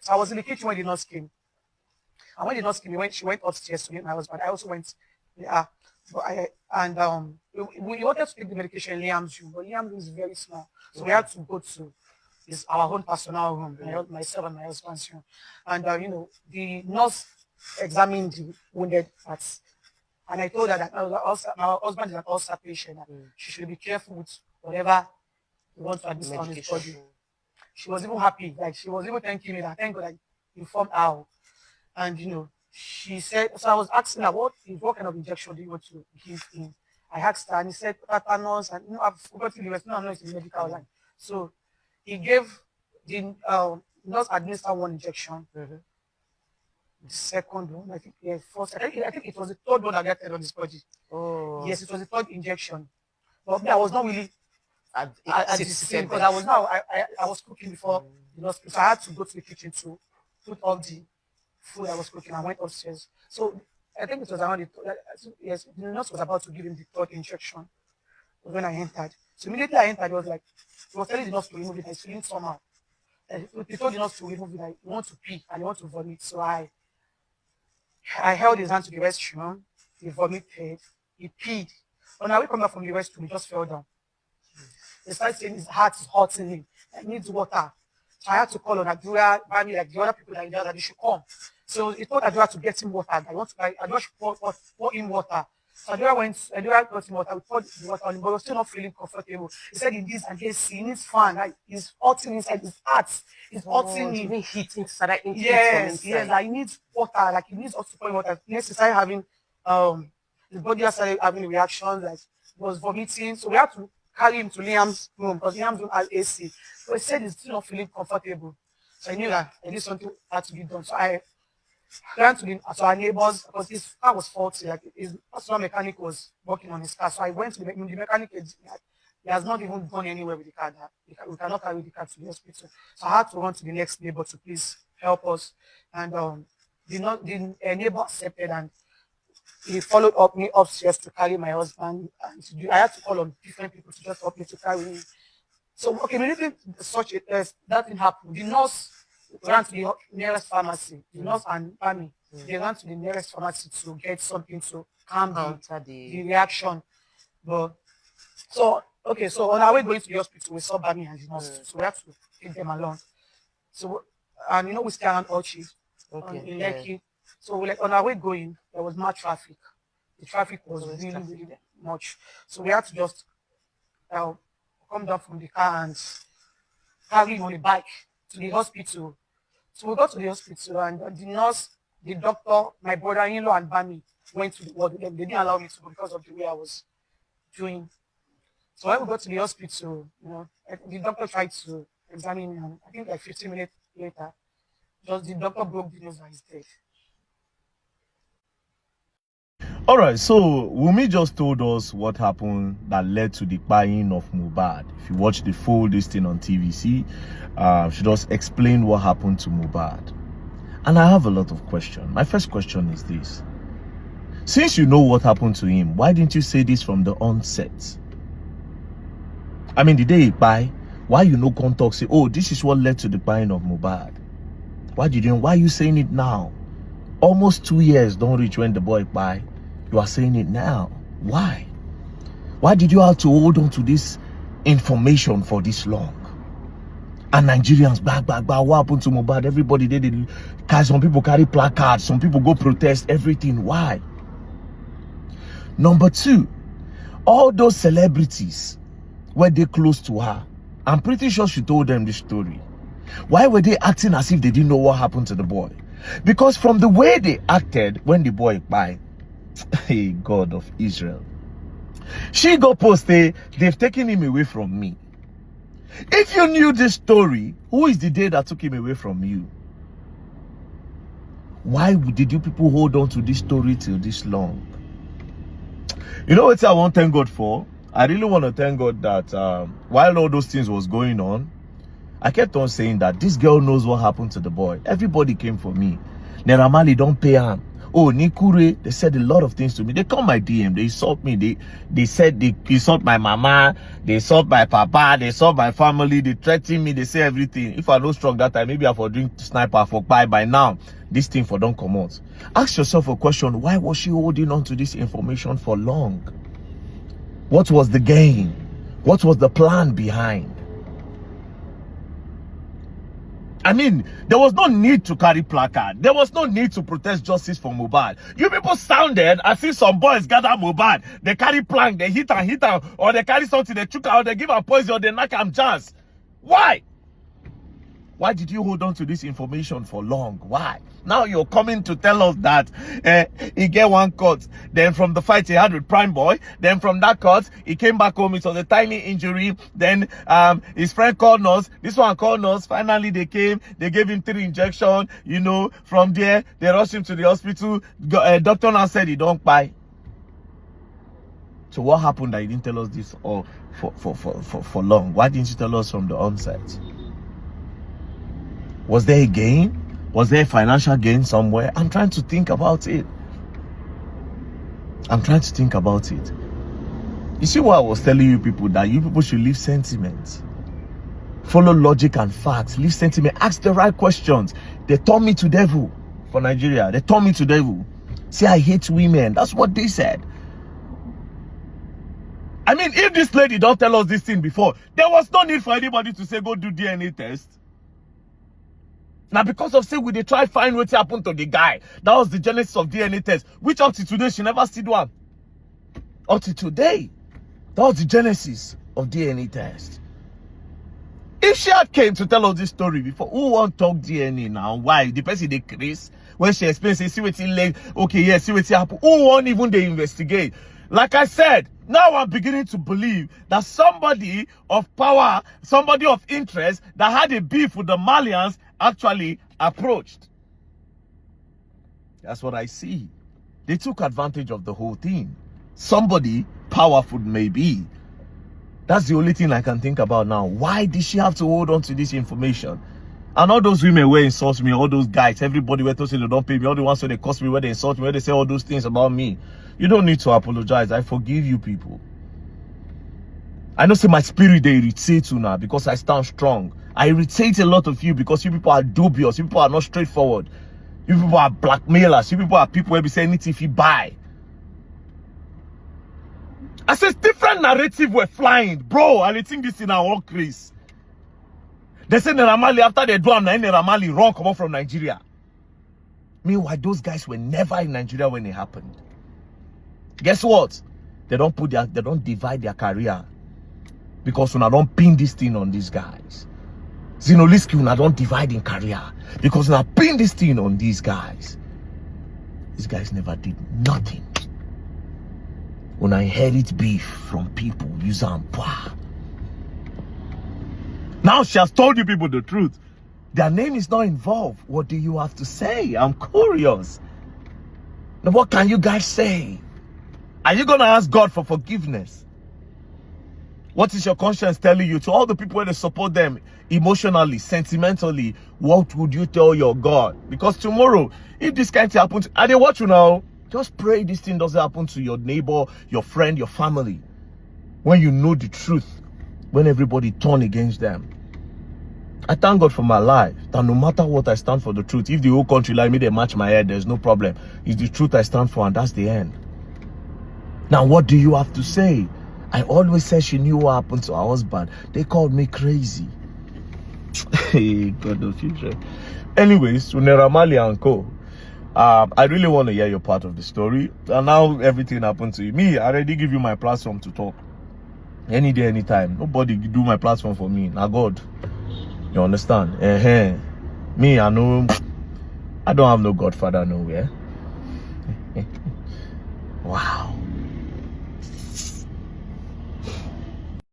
So I was in the kitchen when the nurse came. And when the nurse came, she went upstairs to meet my husband. I also went, yeah. But we wanted to take the medication in Liam's room, but Liam's room is very small. So we had to go to our own personal room, myself and my husband's room. And, the nurse examined the wounded parts. And I told her that my husband is an ulcer patient. And she should be careful with whatever he wants to administer on his body. She was even happy. Like, she was even thanking me that thank God I informed her. And, she said, so I was asking her, what kind of injection do you want to give him? I asked her, and he said, tetanus, and I've forgotten the rest. No, I'm not in the medical line. So he gave the nurse administered one injection. The second one, I think, first, I think it was the third one that got on his body. Oh. Yes, it was the third injection. But I was not really at the scene because I was cooking before the nurse. So I had to go to the kitchen to put all the food I was cooking. I went upstairs. So I think it was around the nurse was about to give him the third injection when I entered. So immediately I entered, he was telling the nurse to remove it. I was feeling somehow. He told the nurse to remove it. He want to pee and he want to vomit. So I held his hand to the restroom. He vomited. He peed. On our way coming back from the restroom, he just fell down. He started saying his heart is hurting him. He needs water. So I had to call on Adura, like the other people that they should come. So he told Adura to get him water. Adura should pour in water. So Adura got him water. We poured the water on him, but he was still not feeling comfortable. He said he needs an AC, he needs fan. Like, he's hurting inside his heart. He's hurting him. Heat inside. Yes, like he needs water. Like he needs us to pour in water. Next, he started having, his body started having reactions. Like he was vomiting. So we had to carry him to Liam's room because Liam's room has AC. So he said he's still not feeling comfortable. So I knew that at least something had to be done. So I ran to our neighbors because his car was faulty. Like his personal mechanic was working on his car. So I went to the mechanic. He has not even gone anywhere with the car. We cannot carry the car to the hospital. So I had to run to the next neighbor to please help us. And the neighbor accepted, and he followed up me upstairs to carry my husband. And I had to call on different people to just help me to carry him. So, immediately that thing happened. The nurse ran to the nearest pharmacy. The nurse and Bami, they ran to the nearest pharmacy to get something to calm the reaction. So on our way going to the hospital, we saw Bami and the nurse. So we had to take them along. So, and we stay around Ochi in Lekki. So on our way going, there was much traffic. The traffic was really, really much. So we had to just come down from the car and carry him on the bike to the hospital. So we got to the hospital, and the nurse, the doctor, my brother-in-law, and Bami went to the ward with them. They didn't allow me to go because of the way I was doing. So when we got to the hospital, the doctor tried to examine me, and I think like 15 minutes later, the doctor broke the news that he's dead. All right, so Wunmi just told us what happened that led to the kpai of Mohbad. If you watch the full this thing on TVC, she just explained what happened to Mohbad. And I have a lot of questions. My first question is this. Since you know what happened to him, why didn't you say this from the onset? I mean, the day he kpai, why you no come talk, say, oh, this is what led to the kpai of Mohbad? Why are you saying it now? Almost 2 years don't reach when the boy kpai. You are saying it now. Why? Why did you have to hold on to this information for this long? And Nigerians, back, what happened to Mohbad? Everybody did. Some people carry placards, some people go protest, everything. Why? Number two, all those celebrities, were they close to her? I'm pretty sure she told them this story. Why were they acting as if they didn't know what happened to the boy? Because from the way they acted when the boy kpai, hey, God of Israel, she go post they've taken him away from me. If you knew this story, who is the day that took him away from you? Why did you people hold on to this story till this long? You know what I want to thank God for? I really want to thank God that while all those things was going on, I kept on saying that this girl knows what happened to the boy. Everybody came for me. Naira Marley don't pay him. Oh, Nikure, they said a lot of things to me. They call my DM, they insult me. They said they insult my mama, they insult my papa, they insult my family, they threaten me, they say everything. If I don't strong that time, maybe I for drink sniper for kpai by now. This thing for don't come out. Ask yourself a question: why was she holding on to this information for long? What was the gain? What was the plan behind? I mean, there was no need to carry placard. There was no need to protest justice for Mohbad. You people sounded as if some boys gather Mohbad. They carry plank, they hit her, or they carry something, they choke her, or they give her poison, or they knock her jazz. Why? Why did you hold on to this information for long? Why? Now you're coming to tell us that he get one cut. Then from the fight he had with Prime Boy, then from that cut, he came back home. It was a tiny injury. Then his friend called us. This one called us. Finally, they came. They gave him 3 injections. You know, from there, they rushed him to the hospital. Doctor now said he don't kpai. So what happened that you didn't tell us this or for long? Why didn't you tell us from the onset? Was there a gain? Was there a financial gain somewhere? I'm trying to think about it. I'm trying to think about it. You see what I was telling you people, that you people should leave sentiment. Follow logic and facts. Leave sentiment. Ask the right questions. They turned me to devil for Nigeria. They turned me to devil. Say I hate women. That's what they said. I mean, if this lady don't tell us this thing before, there was no need for anybody to say go do DNA test. Now, because of say we they try find what happened to the guy. That was the genesis of DNA test, which up to today she never did one. Up to today, that was the genesis of DNA test. If she had came to tell us this story before, who won't talk DNA now? Why? The person they Chris when she explains, say, see what he like. Okay, yeah, see what happened. Who won't even they investigate? Like I said, now I'm beginning to believe that somebody of power, somebody of interest that had a beef with the Malians actually approached. That's what I see. They took advantage of the whole thing. Somebody powerful maybe. That's the only thing I can think about now. Why did she have to hold on to this information? And all those women were insult me, all those guys, everybody were to say they don't pay me, all the ones who they cost me, where they insult me, where they say all those things about me. You don't need to apologize. I forgive you people. I know say my spirit they irritate you now because I stand strong. I irritate a lot of you because you people are dubious. You people are not straightforward. You people are blackmailers. You people are people who be saying anything if you buy. I said different narrative were flying, bro. And I think this in our own case. They say Neramali after they do Neramali run come up from Nigeria. Meanwhile, those guys were never in Nigeria when it happened. Guess what? They don't divide their career. Because when I don't pin this thing on these guys. Zinoliski when I don't divide in career. Because when I pin this thing on these guys. These guys never did nothing. When I inherit beef from people, use them. Now she has told you people the truth. Their name is not involved. What do you have to say? I'm curious. Now what can you guys say? Are you going to ask God for forgiveness? What is your conscience telling you? To all the people that support them emotionally, sentimentally, what would you tell your God? Because tomorrow, if this kind of thing happens, and they watch you now, just pray this thing doesn't happen to your neighbor, your friend, your family. When you know the truth, when everybody turn against them. I thank God for my life, that no matter what I stand for the truth. If the whole country like me, they match my head, there's no problem. It's the truth I stand for, and that's the end. Now, what do you have to say? I always said she knew what happened to her husband. They called me crazy. Hey, God of future. Anyways, Neramali and Co. I really want to hear your part of the story. And now everything happened to you. Me, I already give you my platform to talk. Any day, anytime. Nobody do my platform for me. Now God. You understand? Me, I know. I don't have no godfather nowhere. Wow.